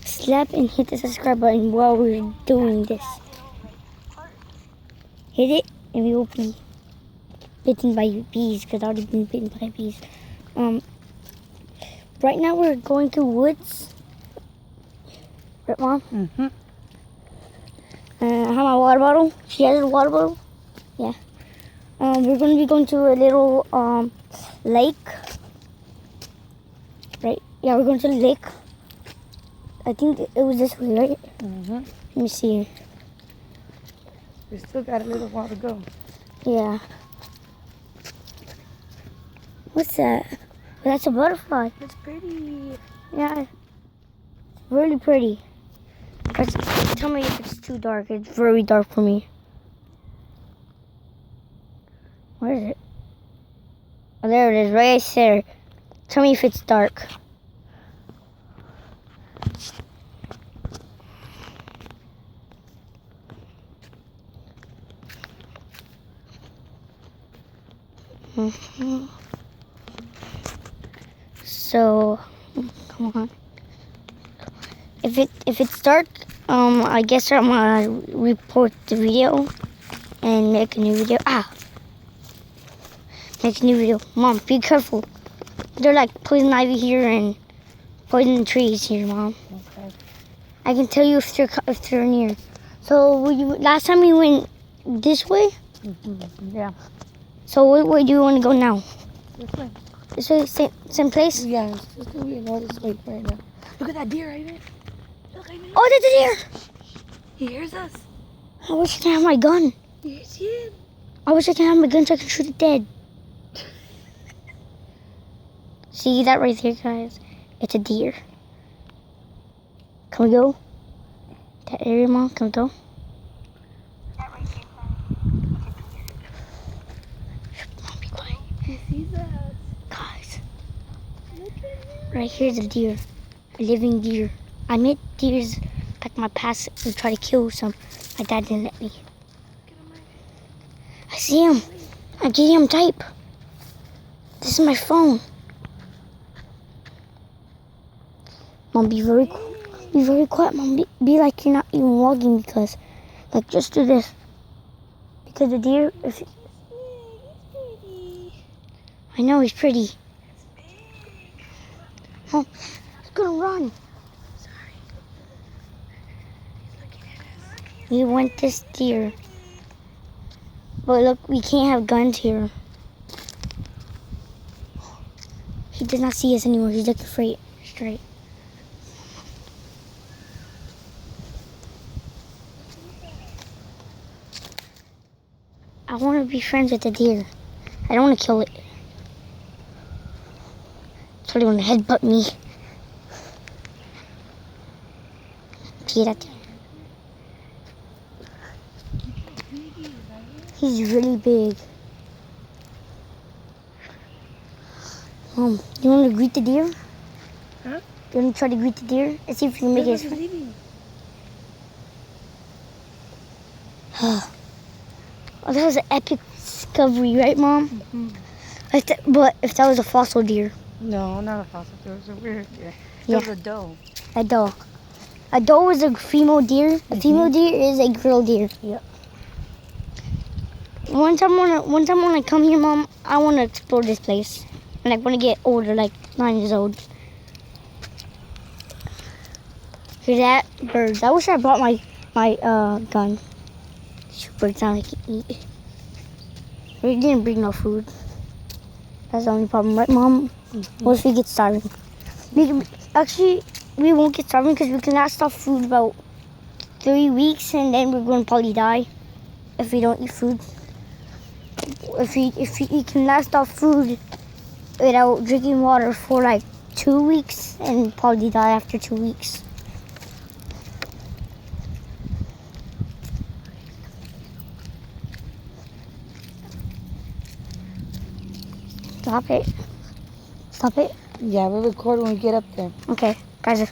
Slap and hit the subscribe button while we're doing this. Hit it and we will be bitten by bees because I've already been bitten by bees. Right now we're going to woods. Right, Mom? Mm-hmm. I have my water bottle. She has a water bottle. Yeah. We're going to be going to a little lake. Right? Yeah, we're going to the lake. I think it was this way, right? Mm-hmm. Let me see. We still got a little while to go. Yeah. What's that? Oh, that's a butterfly. It's pretty. Yeah. Really pretty. Tell me if it's too dark. It's very dark for me. Where is it? Oh, there it is, right there. Tell me if it's dark. So, come on. If it's dark, I guess I'm gonna report the video and make a new video. Make a new video. Mom, be careful. They're like poison ivy here and poison trees here, Mom. Okay. I can tell you if they're near. So last time we went this way. Mm-hmm. Yeah. So what way do you want to go now? This way. This way, same place? Yeah, it's just gonna be another lake right now. Look at that deer, Ivan. Look, Ivan. Oh, that's a deer! He hears us. I wish I could have my gun. Yes, him. I wish I could have my gun so I could shoot it dead. See that right there, guys? It's a deer. Can we go? That area, Mom? Can we go? Mom, be quiet. He sees us. Guys, Look at him. right here's a deer. A living deer. I met deers like my past and try to kill some. My dad didn't let me. I see him. I get him type. This is my phone. Mom, be very quiet, Mom. Be like you're not even walking because, like, just do this. Because the deer, I know he's pretty. Mom, he's gonna run. Sorry. He's looking at us. We want this deer. But look, we can't have guns here. He did not see us anymore. He's looking straight. I want to be friends with the deer. I don't want to kill it. So they want to headbutt me. See that deer? He's really big. You want to greet the deer? Huh? You want to try to greet the deer? Let's see if you can make Look, it. he's leaving. Oh, that was an epic discovery, right, Mom? Mm-hmm. But if that was a fossil deer. No, not a fossil deer. It was a weird deer. Yeah. It was a doe. A doe. A doe is a female deer. A female deer is a girl deer. Yep. One time when I come here, Mom, I want to explore this place. And I want to get older, like 9 years old. Hear that? Birds. I wish I brought my gun. Shoot birds down I can eat. We didn't bring no food. That's the only problem, right, Mom? Mm-hmm. What if we get starving? We won't get starving because we can last off food about 3 weeks, and then we're going to probably die if we don't eat food. If we can last off food without drinking water for like 2 weeks, and probably die after 2 weeks. Stop it. Stop it. Yeah, we'll record when we get up there. Okay, guys.